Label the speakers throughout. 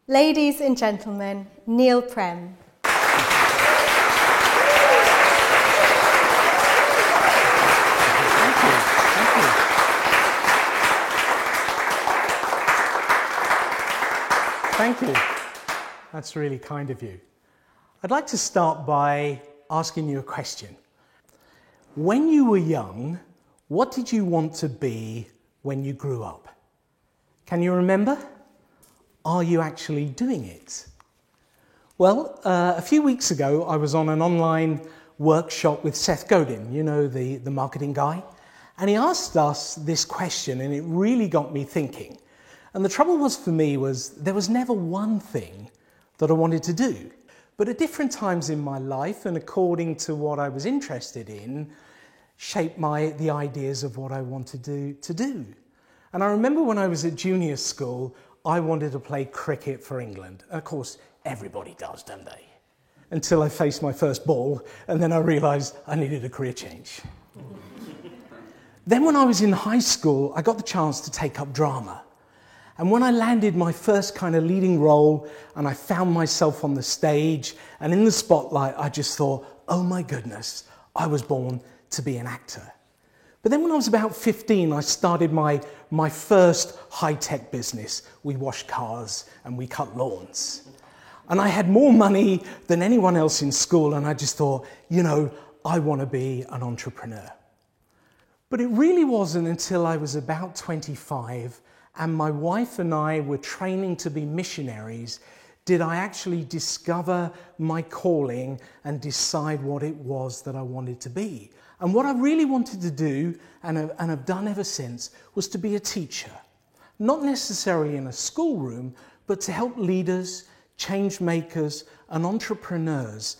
Speaker 1: Ladies and gentlemen, Neil Prem.
Speaker 2: Thank you. That's really kind of you. I'd like to start by asking you a question. When you were young, what did you want to be when you grew up? Can you remember? Are you actually doing it? Well, a few weeks ago, I was on an online workshop with Seth Godin, you know, the marketing guy, and he asked us this question, and it really got me thinking. And the trouble was for me was there was never one thing that I wanted to do. But at different times in my life and according to what I was interested in, shaped the ideas of what I wanted to do. And I remember when I was at junior school, I wanted to play cricket for England. And of course, everybody does, don't they? Until I faced my first ball, and then I realised I needed a career change. Then when I was in high school, I got the chance to take up drama. And when I landed my first kind of leading role and I found myself on the stage and in the spotlight, I just thought, oh my goodness, I was born to be an actor. But then when I was about 15, I started my first high-tech business. We washed cars and we cut lawns. And I had more money than anyone else in school, and I just thought, you know, I want to be an entrepreneur. But it really wasn't until I was about 25 and my wife and I were training to be missionaries did I actually discover my calling and decide what it was that I wanted to be. And what I really wanted to do, and have done ever since, was to be a teacher. Not necessarily in a schoolroom, but to help leaders, change makers, and entrepreneurs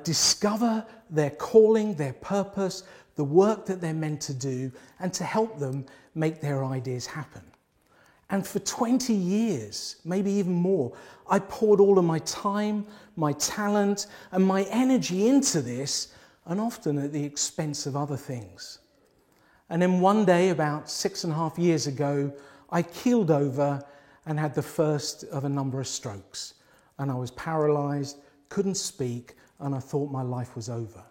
Speaker 2: discover their calling, their purpose, the work that they're meant to do, and to help them make their ideas happen. And for 20 years, maybe even more, I poured all of my time, my talent, and my energy into this, and often at the expense of other things. And then one day, about 6.5 years ago, I keeled over and had the first of a number of strokes. And I was paralyzed, couldn't speak, and I thought my life was over.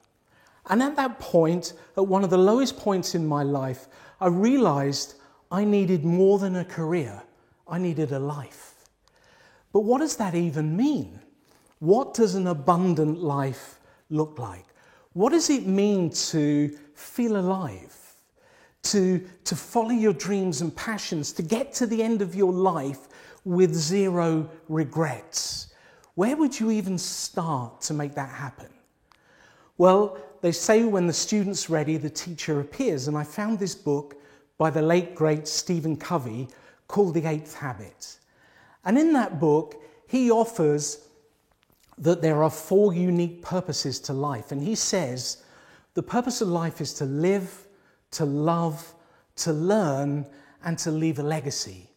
Speaker 2: And at that point, at one of the lowest points in my life, I realized I needed more than a career. I needed a life. But what does that even mean? What does an abundant life look like? What does it mean to feel alive? To follow your dreams and passions, to get to the end of your life with zero regrets? Where would you even start to make that happen? Well, they say when the student's ready, the teacher appears. And I found this book by the late, great Stephen Covey called The Eighth Habit. And in that book, he offers that there are 4 unique purposes to life. And he says, the purpose of life is to live, to love, to learn, and to leave a legacy.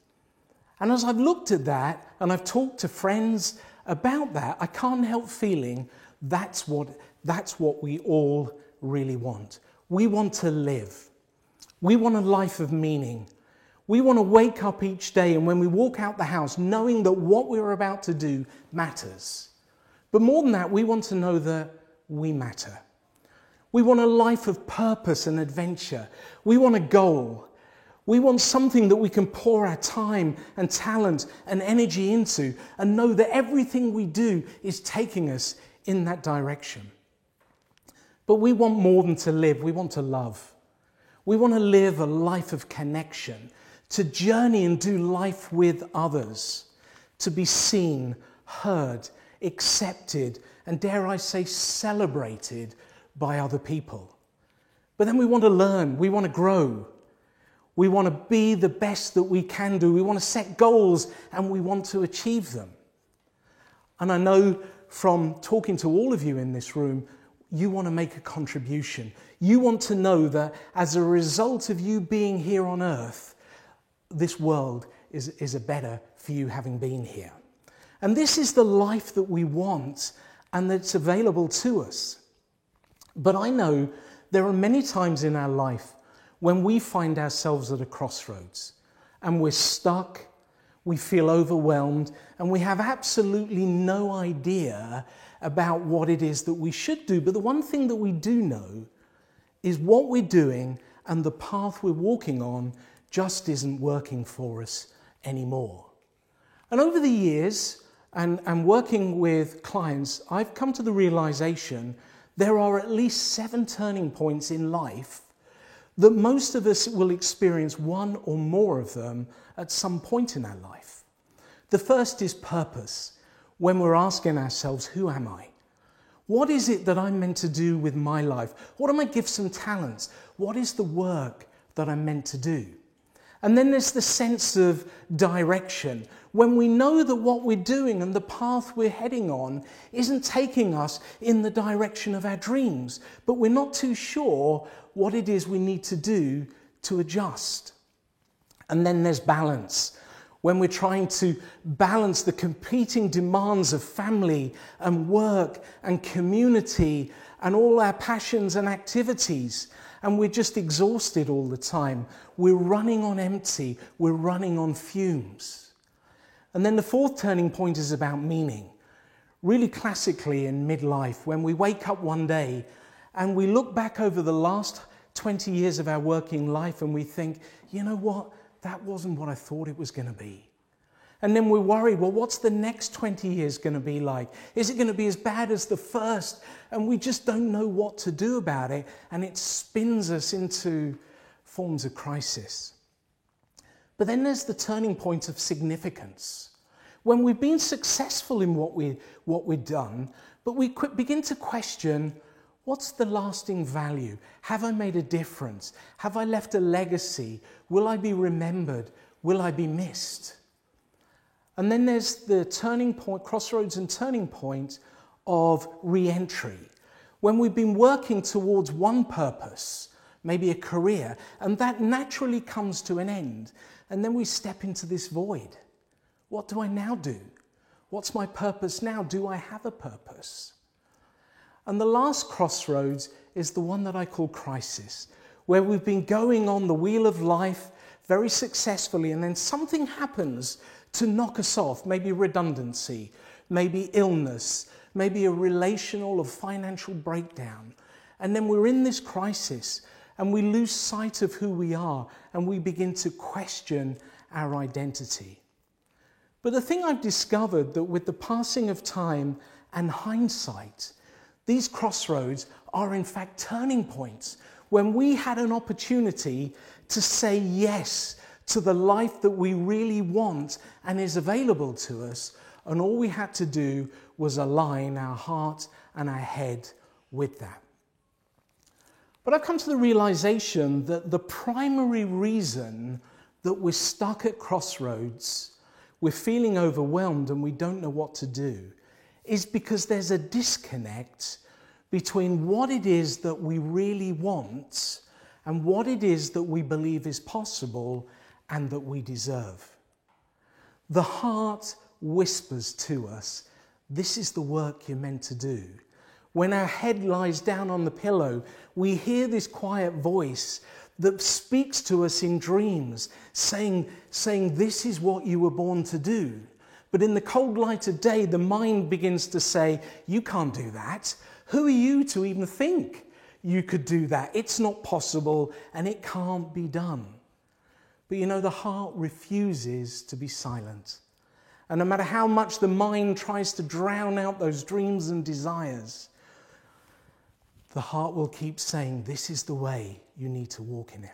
Speaker 2: And as I've looked at that, and I've talked to friends about that, I can't help feeling that's what we all really want. We want to live. We want a life of meaning. We want to wake up each day and when we walk out the house knowing that what we're about to do matters. But more than that, we want to know that we matter. We want a life of purpose and adventure. We want a goal. We want something that we can pour our time and talent and energy into and know that everything we do is taking us in that direction. But we want more than to live. We want to love. We want to live a life of connection, to journey and do life with others, to be seen, heard, accepted, and dare I say, celebrated by other people. But then we want to learn, we want to grow, we want to be the best that we can do, we want to set goals and we want to achieve them. And I know from talking to all of you in this room, you want to make a contribution. You want to know that as a result of you being here on earth, this world is a better for you having been here. And this is the life that we want and that's available to us. But I know there are many times in our life when we find ourselves at a crossroads and we're stuck, we feel overwhelmed, and we have absolutely no idea about what it is that we should do. But the one thing that we do know is what we're doing and the path we're walking on just isn't working for us anymore. And over the years, and working with clients, I've come to the realization there are at least 7 turning points in life that most of us will experience one or more of them at some point in our life. The first is purpose, when we're asking ourselves, who am I? What is it that I'm meant to do with my life? What are my gifts and talents? What is the work that I'm meant to do? And then there's the sense of direction, when we know that what we're doing and the path we're heading on isn't taking us in the direction of our dreams, but we're not too sure what it is we need to do to adjust. And then there's balance, when we're trying to balance the competing demands of family and work and community and all our passions and activities, and we're just exhausted all the time. We're running on empty, we're running on fumes. And then the fourth turning point is about meaning. Really classically in midlife, when we wake up one day and we look back over the last 20 years of our working life and we think, you know what, that wasn't what I thought it was going to be. And then we're worried, well, what's the next 20 years going to be like? Is it going to be as bad as the first? And we just don't know what to do about it, and it spins us into forms of crisis. But then there's the turning point of significance. When we've been successful in what we've done, but we begin to question, what's the lasting value? Have I made a difference? Have I left a legacy? Will I be remembered? Will I be missed? And then there's the turning point, crossroads and turning point of re-entry. When we've been working towards one purpose, maybe a career, and that naturally comes to an end, and then we step into this void. What do I now do? What's my purpose now? Do I have a purpose? And the last crossroads is the one that I call crisis, where we've been going on the wheel of life very successfully, and then something happens to knock us off, maybe redundancy, maybe illness, maybe a relational or financial breakdown. And then we're in this crisis and we lose sight of who we are and we begin to question our identity. But the thing I've discovered that with the passing of time and hindsight, these crossroads are in fact turning points when we had an opportunity to say yes to the life that we really want and is available to us, and all we had to do was align our heart and our head with that. But I've come to the realization that the primary reason that we're stuck at crossroads, we're feeling overwhelmed and we don't know what to do, is because there's a disconnect between what it is that we really want and what it is that we believe is possible and that we deserve. The heart whispers to us, this is the work you're meant to do. When our head lies down on the pillow, we hear this quiet voice that speaks to us in dreams, saying this is what you were born to do. But in the cold light of day, the mind begins to say, you can't do that. Who are you to even think you could do that? It's not possible and it can't be done. But you know, the heart refuses to be silent. And no matter how much the mind tries to drown out those dreams and desires, the heart will keep saying, this is the way you need to walk in it.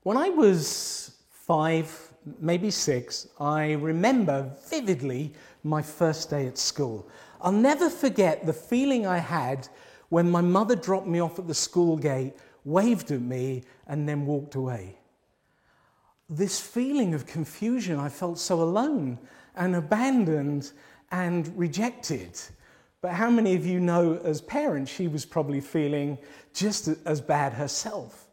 Speaker 2: When I was 5, maybe 6, I remember vividly my first day at school. I'll never forget the feeling I had when my mother dropped me off at the school gate, waved at me, and then walked away. This feeling of confusion, I felt so alone and abandoned and rejected. But how many of you know, as parents, she was probably feeling just as bad herself?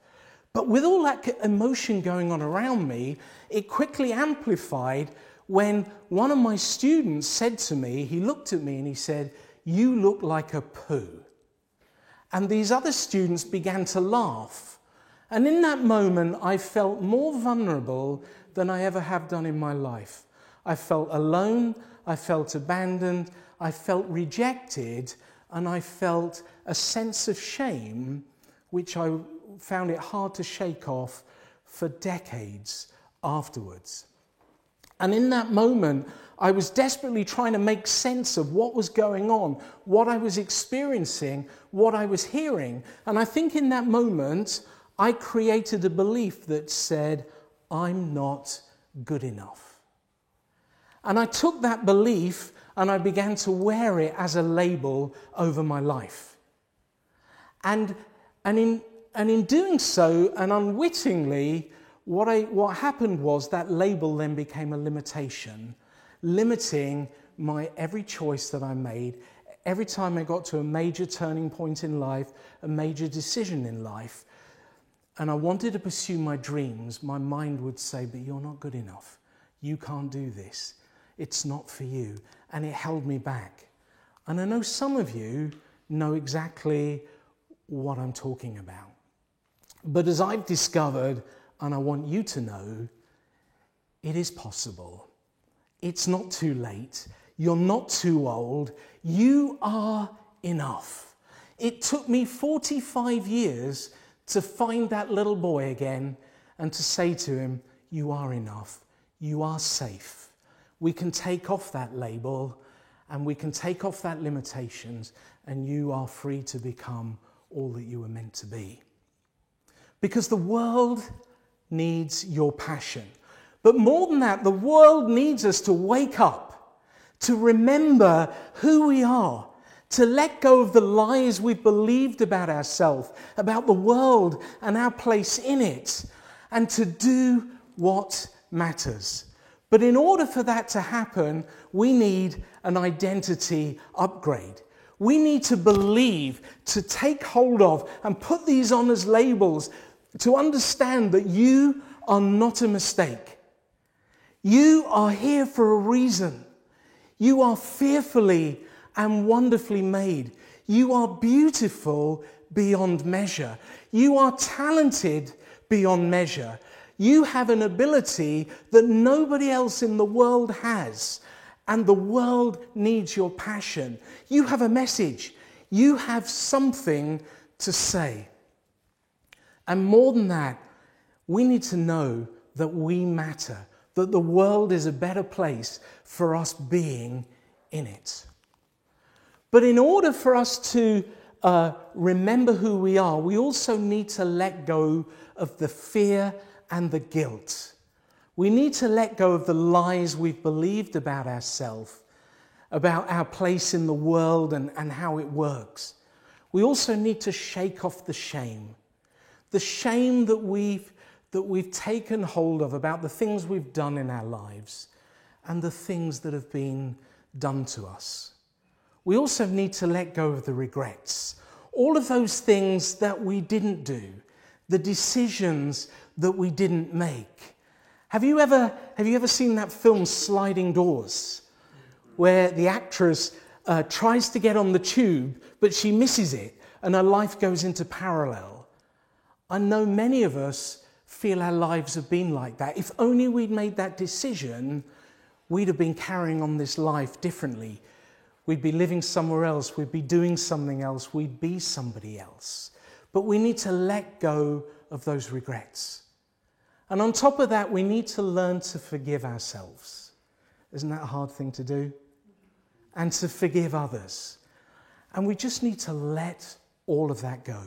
Speaker 2: But with all that emotion going on around me, it quickly amplified when one of my students said to me, he looked at me and he said, "You look like a poo." And these other students began to laugh. And in that moment, I felt more vulnerable than I ever have done in my life. I felt alone, I felt abandoned, I felt rejected, and I felt a sense of shame, which I found it hard to shake off for decades afterwards. And in that moment, I was desperately trying to make sense of what was going on, what I was experiencing, what I was hearing. And I think in that moment, I created a belief that said, I'm not good enough. And I took that belief and I began to wear it as a label over my life. And in doing so, and unwittingly, what happened was that label then became a limitation, limiting my every choice that I made. Every time I got to a major turning point in life, a major decision in life, and I wanted to pursue my dreams, my mind would say, but you're not good enough. You can't do this. It's not for you. And it held me back. And I know some of you know exactly what I'm talking about. But as I've discovered, and I want you to know, it is possible. It's not too late. You're not too old. You are enough. It took me 45 years to find that little boy again and to say to him, you are enough. You are safe. We can take off that label and we can take off that limitations, and you are free to become all that you were meant to be. Because the world needs your passion. But more than that, the world needs us to wake up, to remember who we are, to let go of the lies we've believed about ourselves, about the world and our place in it, and to do what matters. But in order for that to happen, we need an identity upgrade. We need to believe, to take hold of and put these on as labels, to understand that you are not a mistake. You are here for a reason. You are fearfully and wonderfully made. You are beautiful beyond measure. You are talented beyond measure. You have an ability that nobody else in the world has, and the world needs your passion. You have a message. You have something to say. And more than that, we need to know that we matter, that the world is a better place for us being in it. But in order for us to remember who we are, we also need to let go of the fear and the guilt. We need to let go of the lies we've believed about ourselves, about our place in the world and how it works. We also need to shake off the shame that we've taken hold of about the things we've done in our lives and the things that have been done to us. We also need to let go of the regrets, all of those things that we didn't do, the decisions that we didn't make. Have you ever seen that film Sliding Doors, where the actress tries to get on the tube, but she misses it and her life goes into parallel? I know many of us feel our lives have been like that. If only we'd made that decision, we'd have been carrying on this life differently. We'd be living somewhere else. We'd be doing something else. We'd be somebody else. But we need to let go of those regrets. And on top of that, we need to learn to forgive ourselves. Isn't that a hard thing to do? And to forgive others. And we just need to let all of that go.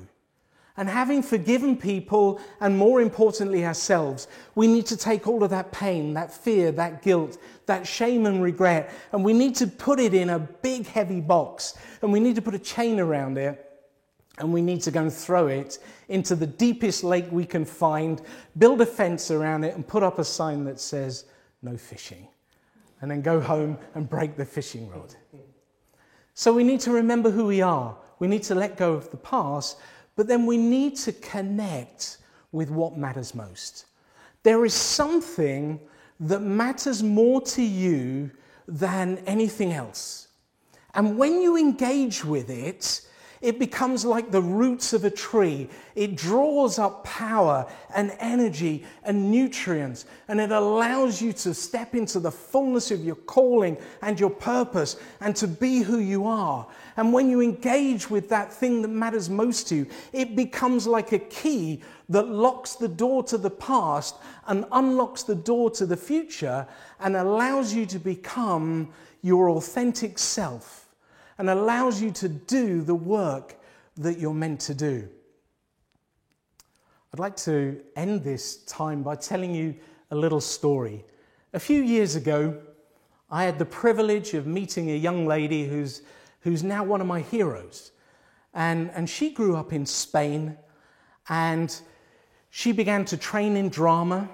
Speaker 2: And having forgiven people, and more importantly ourselves, we need to take all of that pain, that fear, that guilt, that shame and regret, and we need to put it in a big heavy box, and we need to put a chain around it, and we need to go and throw it into the deepest lake we can find, build a fence around it, and put up a sign that says, no fishing. And then go home and break the fishing rod. So we need to remember who we are. We need to let go of the past, but then we need to connect with what matters most. There is something that matters more to you than anything else. And when you engage with it, it becomes like the roots of a tree. It draws up power and energy and nutrients, and it allows you to step into the fullness of your calling and your purpose and to be who you are. And when you engage with that thing that matters most to you, it becomes like a key that locks the door to the past and unlocks the door to the future and allows you to become your authentic self and allows you to do the work that you're meant to do. I'd like to end this time by telling you a little story. A few years ago, I had the privilege of meeting a young lady who's now one of my heroes. And she grew up in Spain, and she began to train in drama,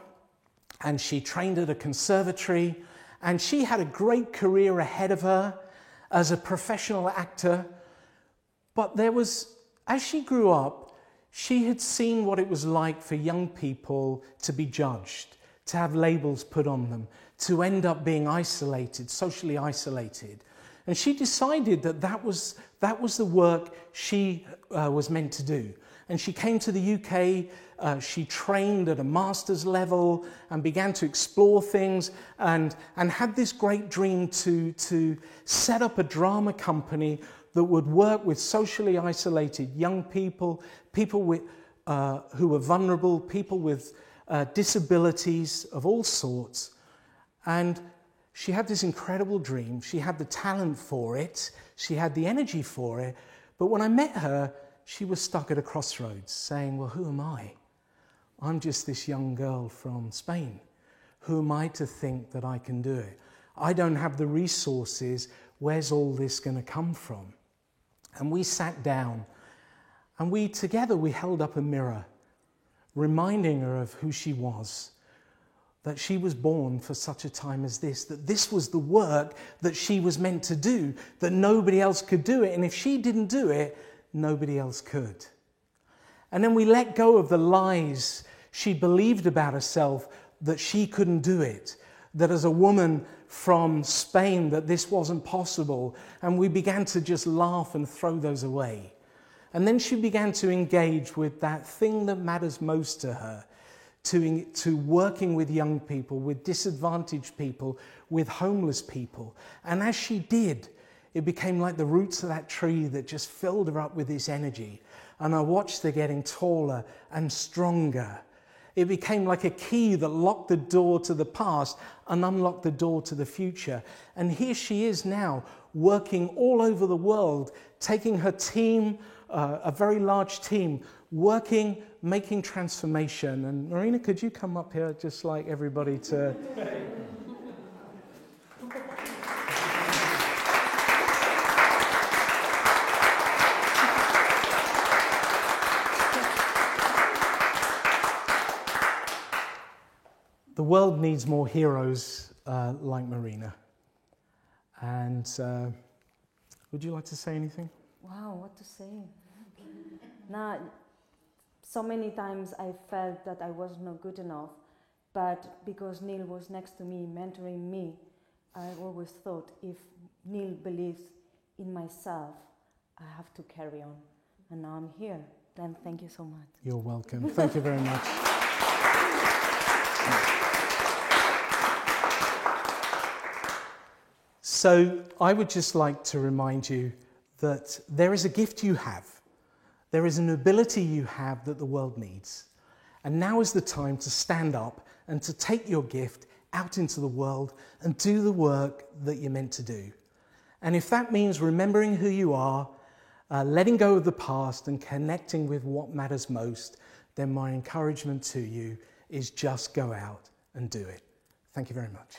Speaker 2: and she trained at a conservatory, and she had a great career ahead of her as a professional actor. But as she grew up, she had seen what it was like for young people to be judged, to have labels put on them, to end up being isolated, socially isolated. And she decided that was the work she was meant to do. And she came to the UK, she trained at a master's level and began to explore things and had this great dream to set up a drama company that would work with socially isolated young people, people who were vulnerable, people with disabilities of all sorts. And she had this incredible dream. She had the talent for it. She had the energy for it. But when I met her, she was stuck at a crossroads saying, well, who am I? I'm just this young girl from Spain. Who am I to think that I can do it? I don't have the resources. Where's all this going to come from? And we sat down and together we held up a mirror, reminding her of who she was, that she was born for such a time as this, that this was the work that she was meant to do, that nobody else could do it. And if she didn't do it, nobody else could. And then we let go of the lies she believed about herself, that she couldn't do it, that as a woman from Spain, that this wasn't possible. And we began to just laugh and throw those away. And then she began to engage with that thing that matters most to her, to working with young people, with disadvantaged people, with homeless people. And as she did, it became like the roots of that tree that just filled her up with this energy. And I watched her getting taller and stronger. It became like a key that locked the door to the past and unlocked the door to the future. And here she is now, working all over the world, taking her team, a very large team, working, making transformation. And Marina, could you come up here, just like everybody to... The world needs more heroes like Marina. And would you like to say anything?
Speaker 3: Wow, what to say? Now, so many times I felt that I was not good enough, but because Neil was next to me, mentoring me, I always thought if Neil believes in myself, I have to carry on. And now I'm here. Then thank you so much.
Speaker 2: You're welcome. Thank you very much. So I would just like to remind you that there is a gift you have. There is an ability you have that the world needs. And now is the time to stand up and to take your gift out into the world and do the work that you're meant to do. And if that means remembering who you are, letting go of the past and connecting with what matters most, then my encouragement to you is just go out and do it. Thank you very much.